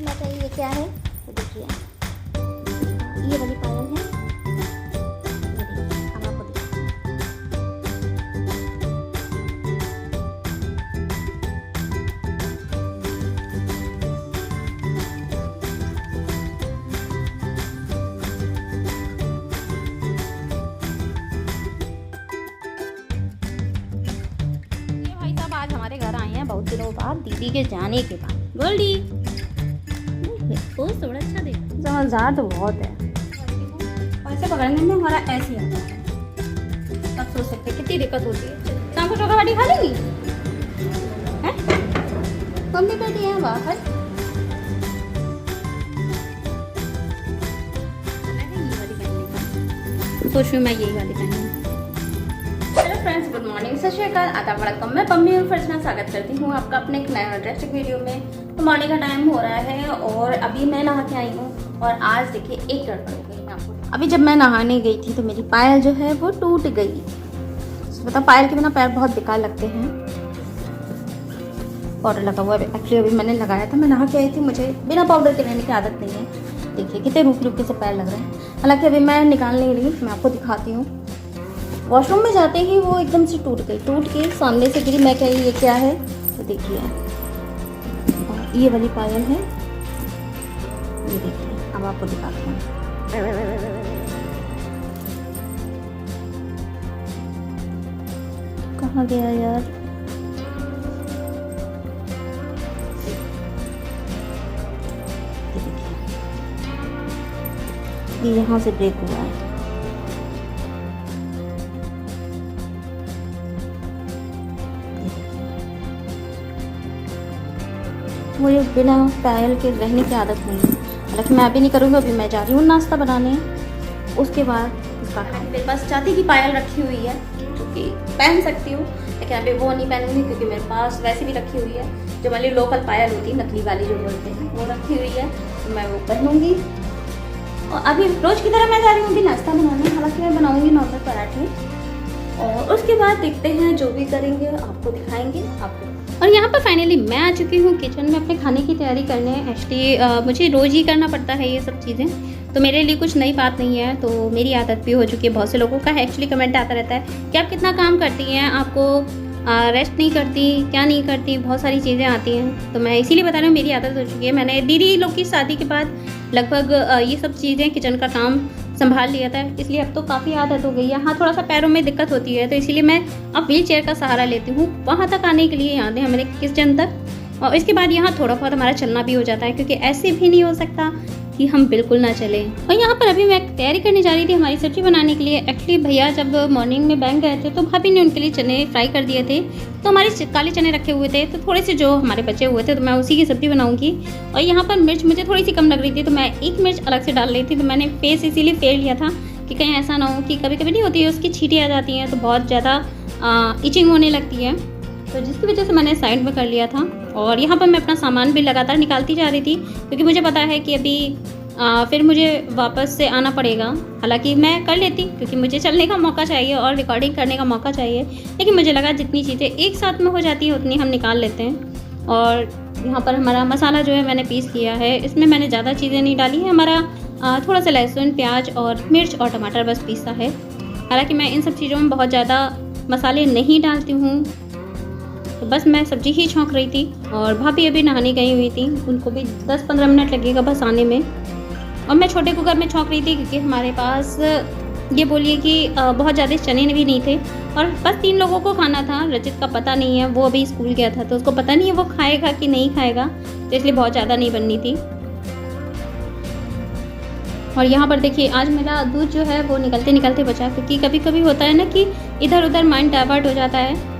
मैं कही ये क्या है, तो देखिए ये वाली पायल है। ये देखिए, अब आपको दिखाती हूँ। ये भाई साहब आज हमारे घर आए हैं बहुत दिनों बाद, दीदी के जाने के बाद। गोल्डी थोड़ा अच्छा देख, समझदार तो बहुत है। ऐसे पकड़ने में हमारा ऐसे आता है, तब सोच सकते कितनी दिक्कत होती है। शाम को चोखा बाटी खा लेंगी हैं? मम्मी बैठी है बाहर। सोच रही हूँ मैं यही वाली पहनूँ। हेलो फ्रेंड्स, गुड मॉर्निंग, सत श्री अकाल, आदाब, वड़कम। मैं पम्मी और फर्जना स्वागत करती हूँ आपका अपने एक नए इंटरेस्टिंग वीडियो में। तो मॉर्निंग का टाइम हो रहा है और अभी मैं नहा के आई हूँ और आज देखिए एक गड़बड़ हो गई। मैं आपको अभी जब मैं नहाने गई थी तो मेरी पायल जो है वो टूट गई। मतलब पायल के बिना पैर बहुत बेकार लगते हैं। पाउडर लगा हुआ है, एक्चुअली अभी मैंने लगाया था, मैं नहा के आई थी, मुझे बिना पाउडर के रहने की आदत नहीं है। देखिए कितने रुक से पैर लग रहे हैं। हालांकि अभी मैं निकाल नहीं रही, मैं आपको दिखाती हूँ। वॉशरूम में जाते ही वो एकदम से टूट गई, टूट के सामने से गिरी। मैं कही ये क्या है, तो देखिए ये वाली पायल है। ये देखिए, अब आपको दिखाती हूँ। कहाँ गया यार? ये यहाँ से ब्रेक हुआ है। मुझे बिना पायल के रहने की आदत नहीं है। हालांकि मैं अभी नहीं करूँगी, अभी मैं जा रही हूँ नाश्ता बनाने, उसके बाद इसका काम। मेरे पास चांदी की पायल रखी हुई है जो कि पहन सकती हूँ, लेकिन अभी वो नहीं पहनूंगी क्योंकि मेरे पास वैसे भी रखी हुई है जो वाली लोकल पायल होती है, नकली वाली जो बोलते हैं, वो रखी हुई है, तो मैं वो पहनूंगी। और अभी रोज की तरह मैं जा रही हूँ अभी नाश्ता बनाने। हालांकि मैं बनाऊंगी नॉर्मल पराठे और उसके बाद देखते हैं जो भी करेंगे आपको दिखाएंगे आपको। और यहाँ पर फाइनली मैं आ चुकी हूँ किचन में अपने खाने की तैयारी करने। एक्चुअली मुझे रोज़ ही करना पड़ता है ये सब चीज़ें, तो मेरे लिए कुछ नई बात नहीं है, तो मेरी आदत भी हो चुकी है। बहुत से लोगों का एक्चुअली कमेंट आता रहता है कि आप कितना काम करती हैं, आपको रेस्ट नहीं करती, क्या नहीं करती, बहुत सारी चीज़ें आती हैं। तो मैं इसीलिए बता रही हूँ, मेरी आदत हो चुकी है। मैंने दीदी लोग की शादी के बाद लगभग ये सब चीज़ें किचन का काम संभाल लिया था, इसलिए अब तो काफ़ी आदत हो गई है। हाँ, थोड़ा सा पैरों में दिक्कत होती है, तो इसीलिए मैं अब व्हील चेयर का सहारा लेती हूँ वहाँ तक आने के लिए, याद है हमारे किचन तक। और इसके बाद यहाँ थोड़ा बहुत हमारा चलना भी हो जाता है, क्योंकि ऐसे भी नहीं हो सकता कि हम बिल्कुल ना चलें। और यहाँ पर अभी मैं तैयारी करने जा रही थी हमारी सब्जी बनाने के लिए। एक्चुअली भैया जब मॉर्निंग में बैंक गए थे तो भाभी ने उनके लिए चने फ्राई कर दिए थे, तो हमारे काले चने रखे हुए थे, तो थोड़े से जो हमारे बचे हुए थे तो मैं उसी की सब्जी बनाऊंगी। और यहाँ पर मिर्च मुझे थोड़ी सी कम लग रही थी, तो मैं एक मिर्च अलग से डाल रही थी। तो मैंने फेस इसीलिए फेर लिया था कि कहीं ऐसा ना हो कि कभी कभी नहीं होती है, उसकी छींटी आ जाती हैं तो बहुत ज़्यादा इचिंग होने लगती है, तो जिसकी वजह से मैंने साइड में कर लिया था। और यहाँ पर मैं अपना सामान भी लगातार निकालती जा रही थी, क्योंकि मुझे पता है कि अभी फिर मुझे वापस से आना पड़ेगा। हालांकि मैं कर लेती क्योंकि मुझे चलने का मौका चाहिए और रिकॉर्डिंग करने का मौका चाहिए, लेकिन मुझे लगा जितनी चीज़ें एक साथ में हो जाती है उतनी हम निकाल लेते हैं। और यहाँ पर हमारा मसाला जो है मैंने पीस लिया है, इसमें मैंने ज़्यादा चीज़ें नहीं डाली है। हमारा थोड़ा सा लहसुन, प्याज और मिर्च और टमाटर बस पीसा है। हालांकि मैं इन सब चीज़ों में बहुत ज़्यादा मसाले नहीं डालती हूँ, तो बस मैं सब्जी ही छौंक रही थी। और भाभी अभी नहाने गई हुई थी, उनको भी 10-15 मिनट लगेगा बस आने में। और मैं छोटे कुकर में छौंक रही थी क्योंकि हमारे पास ये बोलिए कि बहुत ज़्यादा चने भी नहीं थे और बस 3 लोगों को खाना था। रचित का पता नहीं है, वो अभी स्कूल गया था, तो उसको पता नहीं है वो खाएगा कि नहीं खाएगा, तो इसलिए बहुत ज़्यादा नहीं बननी थी। और यहाँ पर देखिए आज मेरा दूध जो है वो निकलते निकलते बचा, क्योंकि कभी कभी होता है ना कि इधर उधर माइंड डाइवर्ट हो जाता है।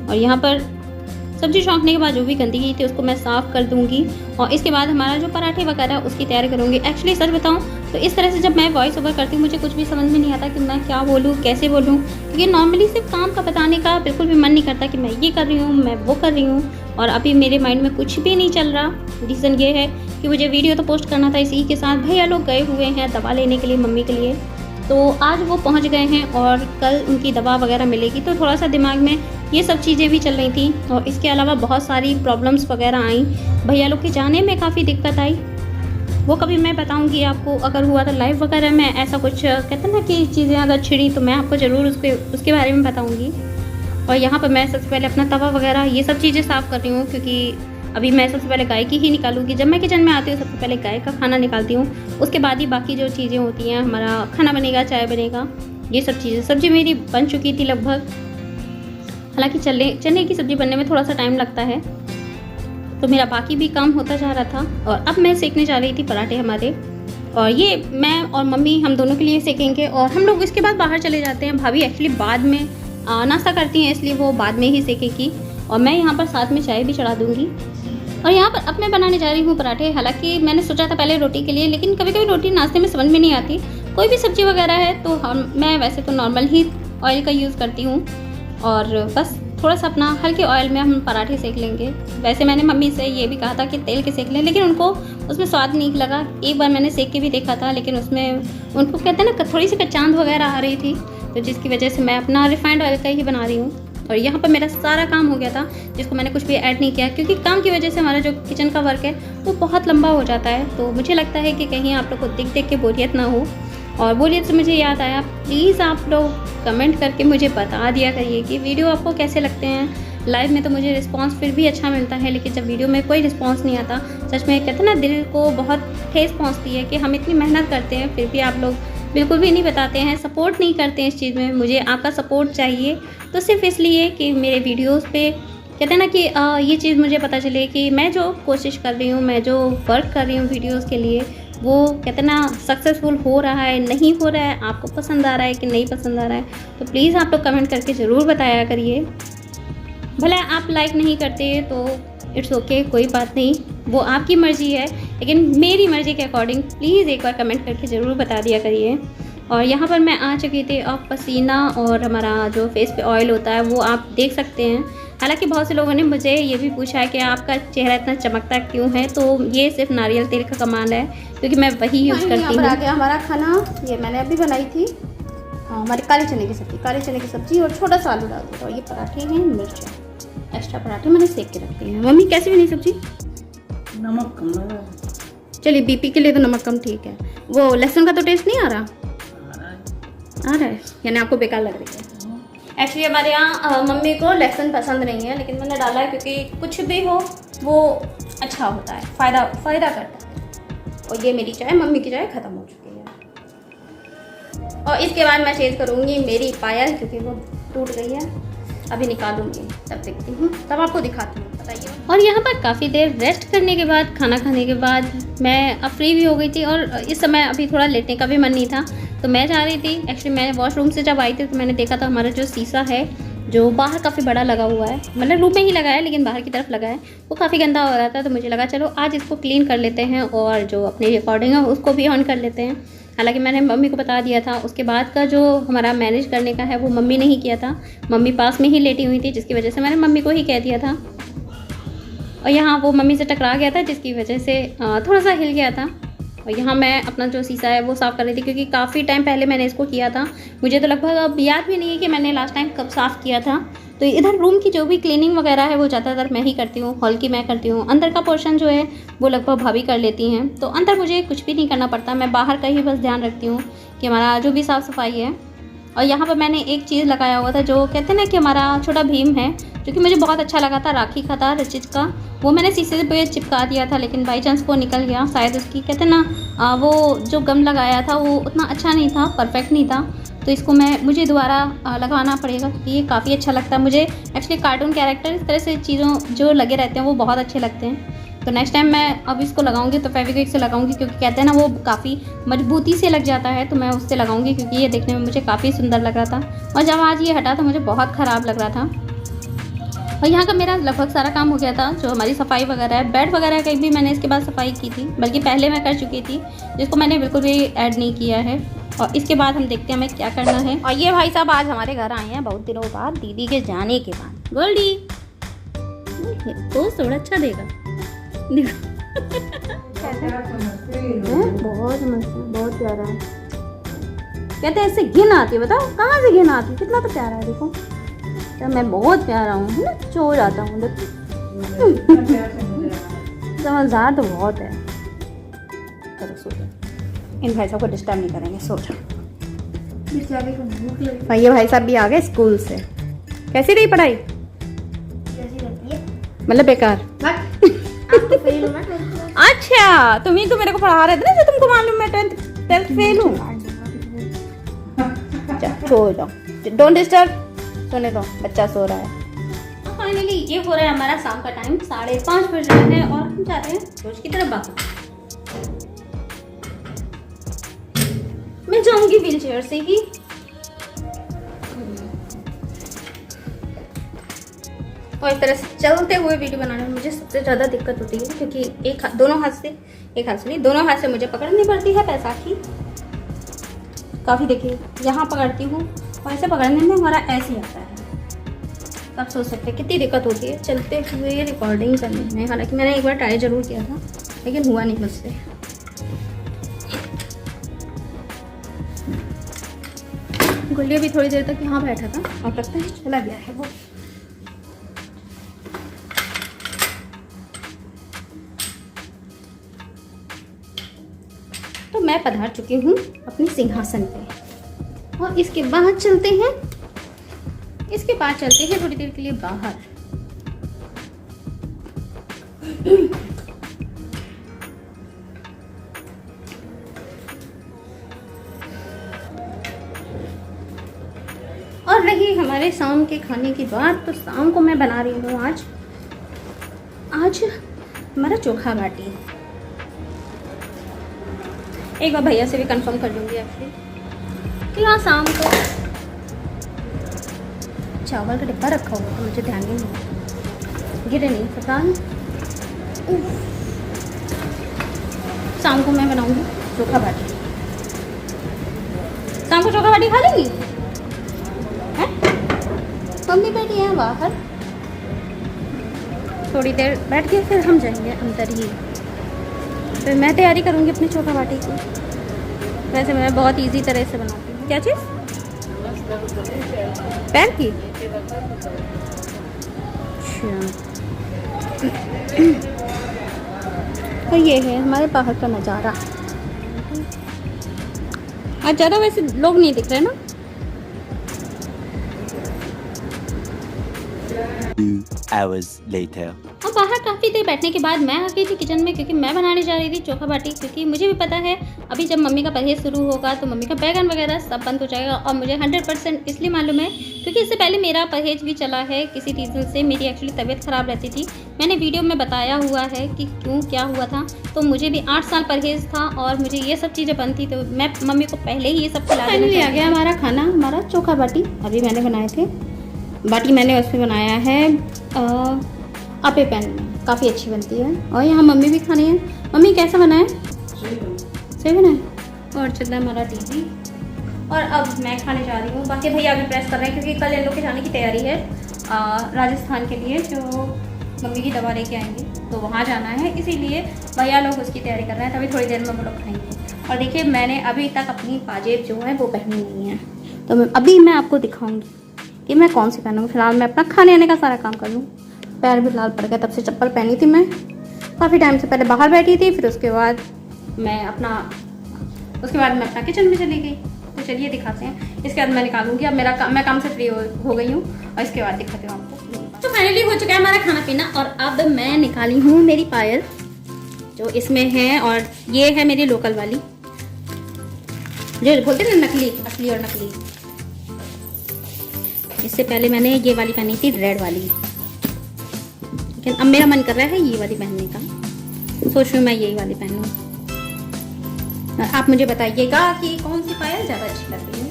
और यहाँ पर सब्जी छौंकने के बाद जो भी गंदगी थी उसको मैं साफ़ कर दूंगी और इसके बाद हमारा जो पराठे वगैरह उसकी तैयारी करूंगी। एक्चुअली सच बताऊं तो इस तरह से जब मैं वॉइस ओवर करती हूँ मुझे कुछ भी समझ में नहीं आता कि मैं क्या बोलूँ, कैसे बोलूँ, क्योंकि नॉर्मली सिर्फ काम का बताने का बिल्कुल भी मन नहीं करता कि मैं ये कर रही हूँ, मैं वो कर रही हूँ। और अभी मेरे माइंड में कुछ भी नहीं चल रहा। रीज़न ये है कि मुझे वीडियो तो पोस्ट करना था, इसी के साथ भैया लोग गए हुए हैं दवा लेने के लिए मम्मी के लिए, तो आज वो पहुंच गए हैं और कल उनकी दवा वगैरह मिलेगी, तो थोड़ा सा दिमाग में ये सब चीज़ें भी चल रही थी। और इसके अलावा बहुत सारी प्रॉब्लम्स वगैरह आई, भैया लोग के जाने में काफ़ी दिक्कत आई। वो कभी मैं बताऊंगी आपको, अगर हुआ तो लाइव वगैरह में ऐसा कुछ कहते हैं ना कि चीज़ें अगर छिड़ी तो मैं आपको ज़रूर उसके बारे में बताऊंगी। और यहाँ पर मैं सबसे पहले अपना तवा वगैरह ये सब चीज़ें साफ़ कर रही हूँ, क्योंकि अभी मैं सबसे पहले गाय की ही निकालूंगी। जब मैं किचन में आती हूँ सबसे पहले गाय का खाना निकालती हूँ, उसके बाद ही बाकी जो चीज़ें होती हैं, हमारा खाना बनेगा, चाय बनेगा, ये सब चीज़ें। सब्ज़ी मेरी बन चुकी थी लगभग, हालांकि चने की सब्ज़ी बनने में थोड़ा सा टाइम लगता है, तो मेरा बाकी भी काम होता जा रहा था। और अब मैं सेकने जा रही थी पराठे हमारे, और ये मैं और मम्मी हम दोनों के लिए सेकेंगे। और हम लोग इसके बाद बाहर चले जाते हैं। भाभी एक्चुअली बाद में नाश्ता करती हैं, इसलिए वो बाद में ही सेकेगी, और मैं यहाँ पर साथ में चाय भी चढ़ा दूँगी। और यहाँ पर अब मैं बनाने जा रही हूँ पराठे। हालांकि मैंने सोचा था पहले रोटी के लिए, लेकिन कभी कभी रोटी नाश्ते में समझ में नहीं आती। कोई भी सब्ज़ी वगैरह है तो मैं वैसे तो नॉर्मल ही ऑयल का यूज़ करती हूँ, और बस थोड़ा सा अपना हल्के ऑयल में हम पराठे सेक लेंगे। वैसे मैंने मम्मी से ये भी कहा था कि तेल के सेक लें, लेकिन उनको उसमें स्वाद नहीं लगा। एक बार मैंने सेक के भी देखा था, लेकिन उसमें उनको कहते हैं ना थोड़ी सी कचांद वगैरह आ रही थी, तो जिसकी वजह से मैं अपना रिफाइंड ऑयल का ही बना रही हूँ। और यहाँ पर मेरा सारा काम हो गया था, जिसको मैंने कुछ भी ऐड नहीं किया, क्योंकि काम की वजह से हमारा जो किचन का वर्क है वो बहुत लंबा हो जाता है। तो मुझे लगता है कि कहीं आप लोग को देख के बोरियत ना हो। और बोरियत से मुझे याद आया, प्लीज़ आप लोग कमेंट करके मुझे बता दिया करिए कि वीडियो आपको कैसे लगते हैं। लाइव में तो मुझे रिस्पांस फिर भी अच्छा मिलता है, लेकिन जब वीडियो में कोई रिस्पांस नहीं आता, सच में कहते हैं ना दिल को बहुत ठेस पहुँचती है कि हम इतनी मेहनत करते हैं फिर भी आप लोग बिल्कुल भी नहीं बताते हैं, सपोर्ट नहीं करते हैं इस चीज़ में। मुझे आपका सपोर्ट चाहिए, तो सिर्फ इसलिए कि मेरे वीडियोस पे कहते हैं ना कि ये चीज़ मुझे पता चले कि मैं जो कोशिश कर रही हूँ, मैं जो वर्क कर रही हूँ वीडियोस के लिए, वो कहते हैं ना सक्सेसफुल हो रहा है, नहीं हो रहा है, आपको पसंद आ रहा है कि नहीं पसंद आ रहा है। तो प्लीज़ आप लोग कमेंट करके ज़रूर बताया करिए। भले आप लाइक नहीं करते तो इट्स ओके, कोई बात नहीं, वो आपकी मर्ज़ी है, लेकिन मेरी मर्ज़ी के अकॉर्डिंग प्लीज़ एक बार कमेंट करके ज़रूर बता दिया करिए। और यहाँ पर मैं आ चुकी थी। अब पसीना और हमारा जो फेस पे ऑयल होता है वो आप देख सकते हैं। हालांकि बहुत से लोगों ने मुझे ये भी पूछा है कि आपका चेहरा इतना चमकता क्यों है, तो ये सिर्फ नारियल तेल का कमाल है, क्योंकि मैं वही यूज़ करती हूँ। आ गया हमारा खाना, ये मैंने अभी बनाई थी हमारी काले चने की सब्ज़ी और छोटा सा आलू डाल दिया। और ये पराठे हैं, मिर्च एक्स्ट्रा पराठे मैंने सेक के रखते हैं। मम्मी कैसी बनी सब्ज़ी? नमक कम लगा। चलिए बीपी के लिए तो नमक कम ठीक है। वो लहसुन का तो टेस्ट नहीं आ रहा है, यानी आपको बेकार लग रही है। एक्चुअली हमारे यहाँ मम्मी को लहसुन पसंद नहीं है, लेकिन मैंने डाला है क्योंकि कुछ भी हो वो अच्छा होता है, फ़ायदा करता है। और ये मेरी चाय, मम्मी की चाय ख़त्म हो चुकी है। और इसके बाद मैं चेंज करूँगी मेरी पायल, क्योंकि वो टूट गई है। अभी निकालूंगी, तब देखती हूँ, तब आपको दिखाती हूँ, बताइए। और यहाँ पर काफ़ी देर रेस्ट करने के बाद, खाना खाने के बाद मैं अब फ्री भी हो गई थी, और इस समय अभी थोड़ा लेटने का भी मन नहीं था, तो मैं जा रही थी। एक्चुअली मैं वॉशरूम से जब आई थी तो मैंने देखा था हमारा जो शीशा है जो बाहर काफ़ी बड़ा लगा हुआ है, मतलब रूम में ही लगा है लेकिन बाहर की तरफ लगा है, वो काफ़ी गंदा हो रहा था। तो मुझे लगा चलो आज इसको क्लीन कर लेते हैं, और जो अपनी रिकॉर्डिंग है उसको भी ऑन कर लेते हैं। हालांकि मैंने मम्मी को बता दिया था, उसके बाद का जो हमारा मैनेज करने का है वो मम्मी ने ही किया था। मम्मी पास में ही लेटी हुई थी, जिसकी वजह से मैंने मम्मी को ही कह दिया था। और यहाँ वो मम्मी से टकरा गया था, जिसकी वजह से थोड़ा सा हिल गया था। और यहाँ मैं अपना जो शीशा है वो साफ़ कर रही थी, क्योंकि काफ़ी टाइम पहले मैंने इसको किया था। मुझे तो लगभग अब याद भी नहीं है कि मैंने लास्ट टाइम कब साफ़ किया था। तो इधर रूम की जो भी क्लीनिंग वगैरह है वो ज़्यादातर मैं ही करती हूँ, हॉल की मैं करती हूँ, अंदर का पोर्शन जो है वो लगभग भाभी कर लेती हैं। तो अंदर मुझे कुछ भी नहीं करना पड़ता, मैं बाहर का ही बस ध्यान रखती हूँ कि हमारा जो भी साफ़ सफाई है। और यहाँ पर मैंने एक चीज़ लगाया हुआ था, जो कहते हैं ना कि हमारा छोटा भीम है, जो कि मुझे बहुत अच्छा लगा था, राखी का था रचित का। वो मैंने शीशे पे चिपका दिया था, लेकिन बाई चांस वो निकल गया। शायद उसकी कहते हैं ना वो जो गम लगाया था वो उतना अच्छा नहीं था, परफेक्ट नहीं था, तो इसको मुझे दोबारा लगाना पड़ेगा, क्योंकि ये काफ़ी अच्छा लगता है मुझे। एक्चुअली कार्टून कैरेक्टर इस तरह से चीज़ों जो लगे रहते हैं वो बहुत अच्छे लगते हैं। तो नेक्स्ट टाइम मैं अब इसको लगाऊंगी तो फेविक्विक से लगाऊंगी, क्योंकि कहते हैं ना वो काफ़ी मजबूती से लग जाता है, तो मैं उससे लगाऊंगी, क्योंकि ये देखने में मुझे काफ़ी सुंदर लग रहा था। और जब आज ये हटा तो मुझे बहुत ख़राब लग रहा था। और यहाँ का मेरा लगभग सारा काम हो गया था, जो हमारी सफाई वगैरह है, बेड वगैरह की भी मैंने इसके बाद सफाई की थी, बल्कि पहले मैं कर चुकी थी, जिसको मैंने बिल्कुल भी ऐड नहीं किया है। और इसके बाद हम देखते हैं हमें क्या करना है। और ये भाई साहब आज हमारे घर आए हैं बहुत दिनों बाद, दीदी के जाने के बाद। गोल्डी तो थोड़ा अच्छा देगा, बहुत मस्त, बहुत प्यारा है। कहते हैं इससे घिन आती है, बताओ कहाँ से घिन आती है, कितना तो प्यारा है, देखो तो मैं बहुत प्यारा हूँ है ना, सो जाता हूँ देखो। समझदार तो बहुत है। चलो सो जाओ, इन भाई साहब को डिस्टर्ब नहीं करेंगे, सो जाओ। भैया भाई साहब भी आ गए स्कूल से। कैसी रही पढ़ाई? मतलब बेकार। अच्छा, तुम ही तो मेरे को पढ़ा रहे थे ना, जो तुमको मालूम मैं 10th फेल हूँ। सो जाओ, डोंट डिस्टर्ब, सोने दो, बच्चा सो रहा है। फाइनली ये हो रहा है हमारा शाम का टाइम, 5:30 बज रहे हैं और हम जा रहे हैं रोज की तरफ बाहर। मैं जाऊंगी व्हील चेयर से ही। और इस तरह से चलते हुए वीडियो बनाने में मुझे सबसे ज़्यादा दिक्कत होती है, क्योंकि दोनों हाथ से मुझे पकड़नी पड़ती है बैसाखी। काफ़ी देखिए, यहाँ पकड़ती हूँ और ऐसे पकड़ने में हमारा ऐसे ही आता है। आप सोच सकते हैं कितनी दिक्कत होती है चलते हुए रिकॉर्डिंग करने में। हालांकि मैंने एक बार ट्राई जरूर किया था, लेकिन हुआ नहीं मुझसे। गुलिया भी थोड़ी देर तक यहाँ बैठा था और लगता है चला गया है वो। तो मैं पधार चुकी हूँ अपने सिंहासन पे और इसके बाद चलते हैं थोड़ी देर के लिए बाहर। और रही हमारे शाम के खाने की बात, तो शाम को मैं बना रही हूँ आज हमारा चोखा बाटी। एक बार भैया से भी कंफर्म कर लूँगी एक्चुअली कि हाँ शाम को चावल का डिब्बा रखा हुआ था, मुझे ध्यान ही नहीं, गिरे नहीं, पता नहीं। शाम को मैं बनाऊंगी चोखा बाटी। शाम को चोखा बाटी खा लेंगी हैं? मम्मी बैठी है बाहर, थोड़ी देर बैठ के फिर हम जाएंगे अंदर ही। फिर मैं तैयारी करूंगी अपनी चोखा बाटी की। वैसे मैं बहुत इजी तरह से बनाती हूँ। क्या चीज़? पैर की? अच्छा, तो ये है हमारे बाहर का नज़ारा। आज ज़्यादा वैसे लोग नहीं दिख रहे ना। 2 hours later. और बाहर काफ़ी देर बैठने के बाद मैं आ गई थी किचन में, क्योंकि मैं बनाने जा रही थी चोखा बाटी। क्योंकि मुझे भी पता है अभी जब मम्मी का परहेज शुरू होगा तो मम्मी का बैगन वगैरह सब बंद हो जाएगा। और मुझे 100% इसलिए मालूम है क्योंकि इससे पहले मेरा परहेज भी चला है किसी रीज़न से। मेरी एक्चुअली तबीयत ख़राब रहती थी, मैंने वीडियो में बताया हुआ है कि क्यों क्या हुआ था। तो मुझे भी 8 साल परहेज था और मुझे ये सब चीज़ें बनती थी, तो मैं मम्मी को पहले ही ये सब खिला देना। आ गया हमारा खाना, हमारा चोखा बाटी अभी मैंने बनाए थे। बाटी मैंने उसमें बनाया है अपे पैन में, काफ़ी अच्छी बनती है। और यहाँ मम्मी भी खानी है। मम्मी कैसा बना है? सही बना है। और चल रहा है हमारा टीवी। और अब मैं खाने जा रही हूँ। बाकी भैया अभी प्रेस कर रहे हैं क्योंकि कल इन लोग के जाने की तैयारी है राजस्थान के लिए, जो मम्मी की दवा लेके आएंगे तो वहाँ जाना है, इसीलिए भैया लोग उसकी तैयारी कर रहे हैं। तभी थोड़ी देर में वो लोग खाएंगे। और देखिए मैंने अभी तक अपनी पाजेब जो है वो पहनी नहीं है, तो अभी मैं आपको दिखाऊँगी कि मैं कौन सी पहनूँगी। फिलहाल मैं अपना खाने आने का सारा काम कर लूँ। पैर भी लाल पड़ गया, तब से चप्पल पहनी थी मैं काफ़ी टाइम से। पहले बाहर बैठी थी, फिर उसके बाद मैं अपना किचन में चली गई। तो चलिए दिखाते हैं। इसके बाद मैं निकालूंगी। अब मैं काम से फ्री हो गई हूँ और इसके बाद दिखाती हूँ आपको। तो फाइनली हो चुका है हमारा खाना पीना। और अब मैं निकाली हूँ मेरी पायल जो इसमें है, और ये है मेरी लोकल वाली जो बोलते हैं ना नकली, असली और नकली। इससे पहले मैंने ये वाली पहनी थी, रेड वाली, लेकिन अब मेरा मन कर रहा है ये वाली पहनने का। सोच रही हूँ मैं यही वाली पहनूँ। आप मुझे बताइएगा कि कौन सी पायल ज़्यादा अच्छी लग रही है।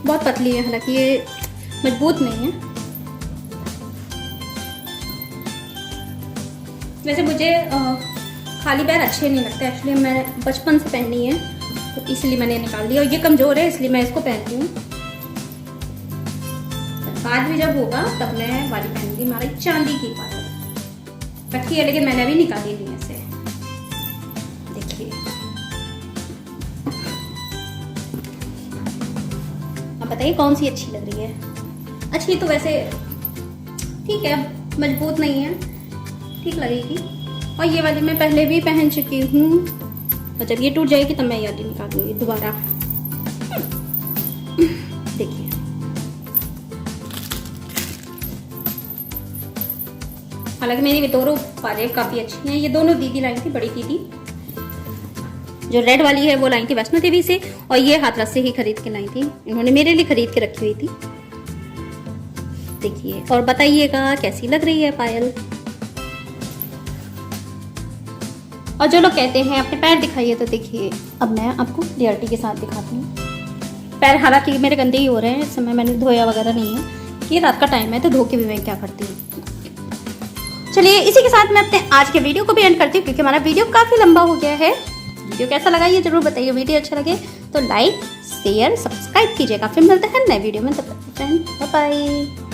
बहुत पतली है, हालांकि ये मजबूत नहीं है। वैसे मुझे खाली पैर अच्छे नहीं लगते एक्चुअली, मैंने बचपन से पहनी है तो इसलिए मैंने निकाल दिया। और ये कमज़ोर है इसलिए मैं इसको पहनती हूँ। बाद में जब होगा तब मैं वाली पहनूंगी, हमारी चांदी की पायल रखी है, लेकिन मैंने अभी निकाली नहीं है इसे। देखिए अब बताइए कौन सी अच्छी लग रही है। अच्छी तो वैसे ठीक है, मजबूत नहीं है, ठीक लगेगी। और ये वाली मैं पहले भी पहन चुकी हूँ, और जब ये टूट जाएगी तब मैं ये वाली निकालूंगी दोबारा। देखिए हालांकि मेरी दोनों पायलें काफ़ी अच्छी हैं। ये दोनों दीदी लाई थी, बड़ी दीदी। जो रेड वाली है वो लाई थी वैष्णो देवी से, और ये हाथरस से ही खरीद के लाई थी। इन्होंने मेरे लिए खरीद के रखी हुई थी। देखिए और बताइएगा कैसी लग रही है पायल। और जो लोग कहते हैं अपने पैर दिखाइए, तो देखिए अब मैं आपको क्लियरिटी के साथ दिखाती हूँ। पैर हालांकि मेरे गंदे ही हो रहे हैं, इस समय मैंने धोया वगैरह नहीं है, ये रात का टाइम है तो धो के भी मैं क्या करती हूँ। चलिए इसी के साथ मैं अपने आज के वीडियो को भी एंड करती हूँ, क्योंकि हमारा वीडियो काफ़ी लंबा हो गया है। वीडियो कैसा लगा ये जरूर बताइए। वीडियो अच्छा लगे तो लाइक शेयर सब्सक्राइब कीजिएगा। फिर मिलते हैं नए वीडियो में, तब तक बाय बाय।